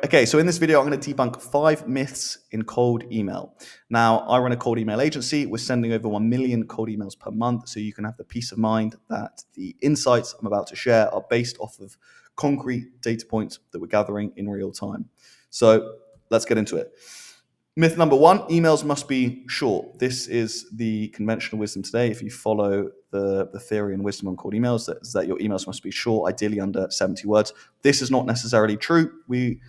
Okay, so in this video, I'm going to debunk 5 myths in cold email. Now, I run a cold email agency. We're sending over 1 million cold emails per month, so you can have the peace of mind that the insights I'm about to share are based off of concrete data points that we're gathering in real time. So let's get into it. Myth number 1, emails must be short. This is the conventional wisdom today. If you follow the theory and wisdom on cold emails, that your emails must be short, ideally under 70 words. This is not necessarily true. We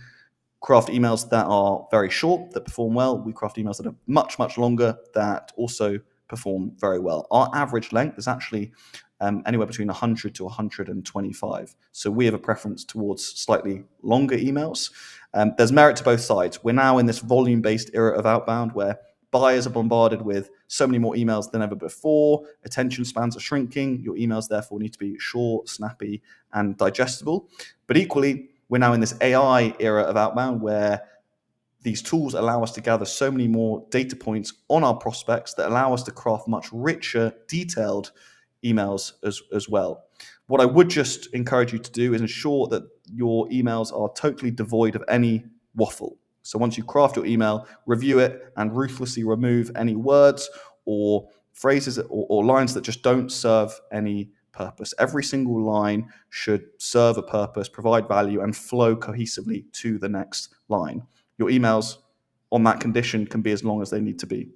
craft emails that are very short, that perform well. We craft emails that are much, much longer, that also perform very well. Our average length is actually anywhere between 100 to 125. So we have a preference towards slightly longer emails. There's merit to both sides. We're now in this volume-based era of outbound where buyers are bombarded with so many more emails than ever before. Attention spans are shrinking. Your emails therefore need to be short, snappy, and digestible. But equally, we're now in this AI era of outbound where these tools allow us to gather so many more data points on our prospects that allow us to craft much richer, detailed emails as well. What I would just encourage you to do is ensure that your emails are totally devoid of any waffle. So once you craft your email, review it and ruthlessly remove any words or phrases or lines that just don't serve any purpose. Every single line should serve a purpose, provide value, and flow cohesively to the next line. Your emails on that condition can be as long as they need to be.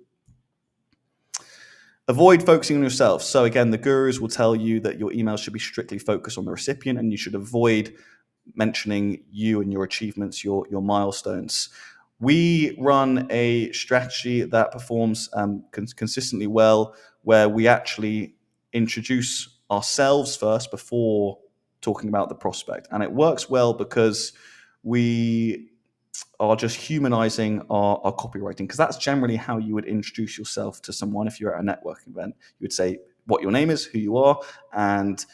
Avoid focusing on yourself. So again, the gurus will tell you that your emails should be strictly focused on the recipient, and you should avoid mentioning you and your achievements, your milestones. We run a strategy that performs consistently well, where we actually introduce ourselves first before talking about the prospect. And it works well because we are just humanizing our copywriting, because that's generally how you would introduce yourself to someone if you're at a networking event. You would say what your name is, who you are, and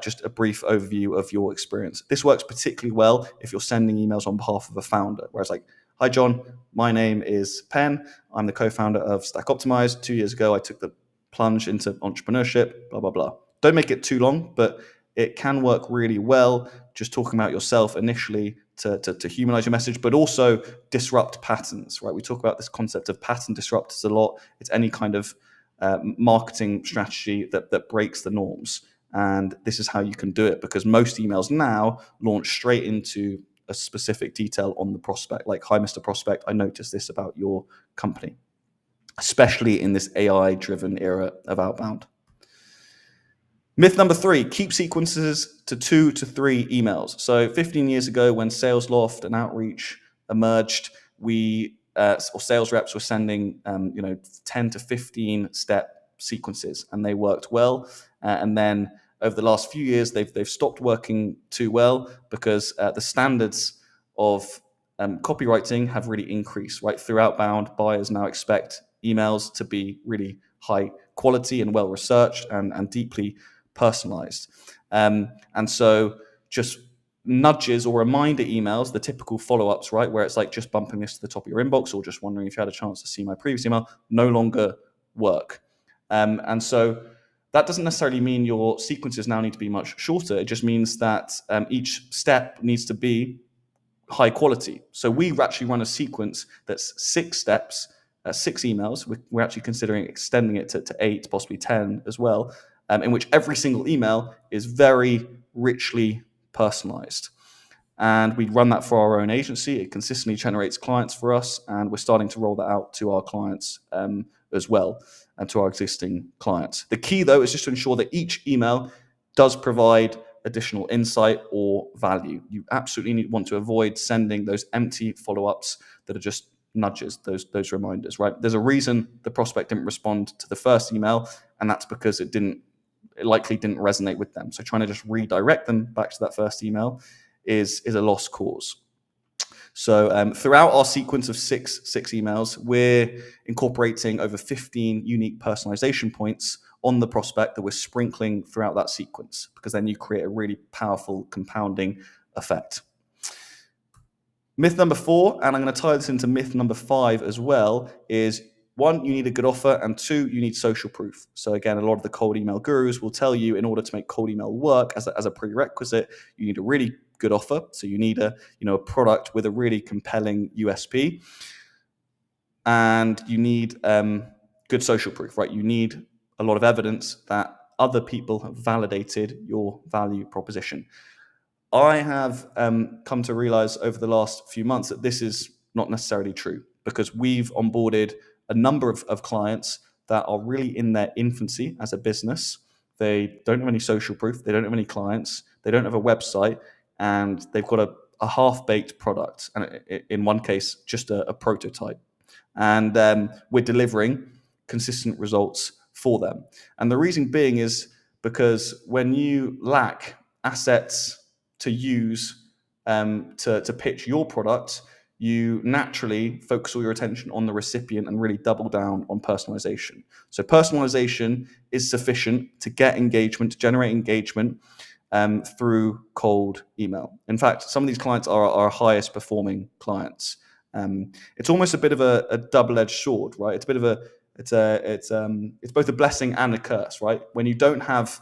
just a brief overview of your experience. This works particularly well if you're sending emails on behalf of a founder, whereas like, hi John, my name is Penn. I'm the co-founder of Stack Optimized. 2 years ago, I took the plunge into entrepreneurship, blah, blah, blah. Don't make it too long, but it can work really well just talking about yourself initially to humanize your message, but also disrupt patterns, right? We talk about this concept of pattern disruptors a lot. It's any kind of marketing strategy that breaks the norms. And this is how you can do it, because most emails now launch straight into a specific detail on the prospect, like, hi, Mr. Prospect, I noticed this about your company, especially in this AI-driven era of outbound. Myth number 3, keep sequences to 2 to 3 emails. So 15 years ago, when SalesLoft and Outreach emerged, or sales reps were sending 10 to 15 step sequences, and they worked well. And then over the last few years, they've stopped working too well because the standards of copywriting have really increased, right? Through outbound, buyers now expect emails to be really high quality and well researched and deeply personalized. And so just nudges or reminder emails, the typical follow-ups, right, where it's like just bumping this to the top of your inbox or just wondering if you had a chance to see my previous email, no longer work. And so that doesn't necessarily mean your sequences now need to be much shorter. It just means that each step needs to be high quality. So we actually run a sequence that's 6 steps, 6 emails. We're actually considering extending it to 8, possibly 10 as well, in which every single email is very richly personalized. And we run that for our own agency. It consistently generates clients for us, and we're starting to roll that out to our clients as well, and to our existing clients. The key, though, is just to ensure that each email does provide additional insight or value. You absolutely want to avoid sending those empty follow-ups that are just nudges, those reminders, right? There's a reason the prospect didn't respond to the first email, and that's because it likely didn't resonate with them. So trying to just redirect them back to that first email is a lost cause. So throughout our sequence of six emails, we're incorporating over 15 unique personalization points on the prospect that we're sprinkling throughout that sequence, because then you create a really powerful compounding effect. Myth number 4, and I'm going to tie this into myth number 5 as well, is 1, you need a good offer, and 2, you need social proof. So again, a lot of the cold email gurus will tell you in order to make cold email work as a prerequisite, you need a really good offer. So you need a product with a really compelling USP, and you need good social proof, right? You need a lot of evidence that other people have validated your value proposition. I have come to realize over the last few months that this is not necessarily true, because we've onboarded a number of clients that are really in their infancy as a business. They don't have any social proof. They don't have any clients. They don't have a website, and they've got a half-baked product. And in one case, just a prototype. And we're delivering consistent results for them. And the reason being is because when you lack assets to use to pitch your product, you naturally focus all your attention on the recipient and really double down on personalization. So personalization is sufficient to get engagement, to generate engagement through cold email. In fact, some of these clients are our highest performing clients. It's almost a bit of a double-edged sword, right? It's a bit of it's both a blessing and a curse, right? When you don't have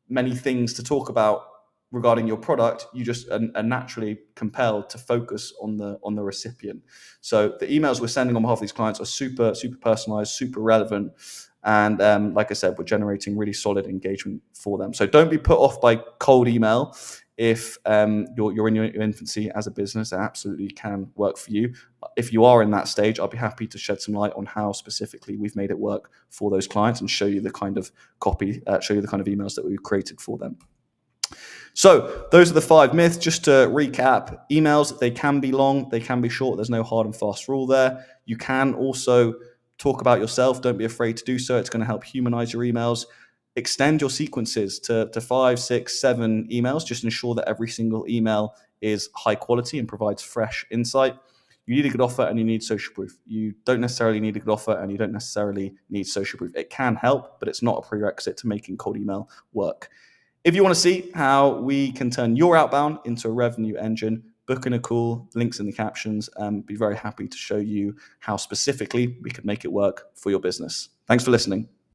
many things to talk about regarding your product, you just are naturally compelled to focus on the recipient. So the emails we're sending on behalf of these clients are super personalized, super relevant, and like I said, we're generating really solid engagement for them. So don't be put off by cold email. If you're in your infancy as a business, it absolutely can work for you. If you are in that stage, I'll be happy to shed some light on how specifically we've made it work for those clients and show you the kind of show you the kind of emails that we've created for them. So those are the 5 myths. Just to recap, emails, they can be long, they can be short. There's no hard and fast rule there. You can also talk about yourself. Don't be afraid to do so. It's going to help humanize your emails. Extend your sequences to 5, 6, 7 emails. Just ensure that every single email is high quality and provides fresh insight. You need a good offer and you need social proof. You don't necessarily need a good offer and you don't necessarily need social proof. It can help, but it's not a prerequisite to making cold email work. If you want to see how we can turn your outbound into a revenue engine, book in a call, links in the captions, and be very happy to show you how specifically we could make it work for your business. Thanks for listening.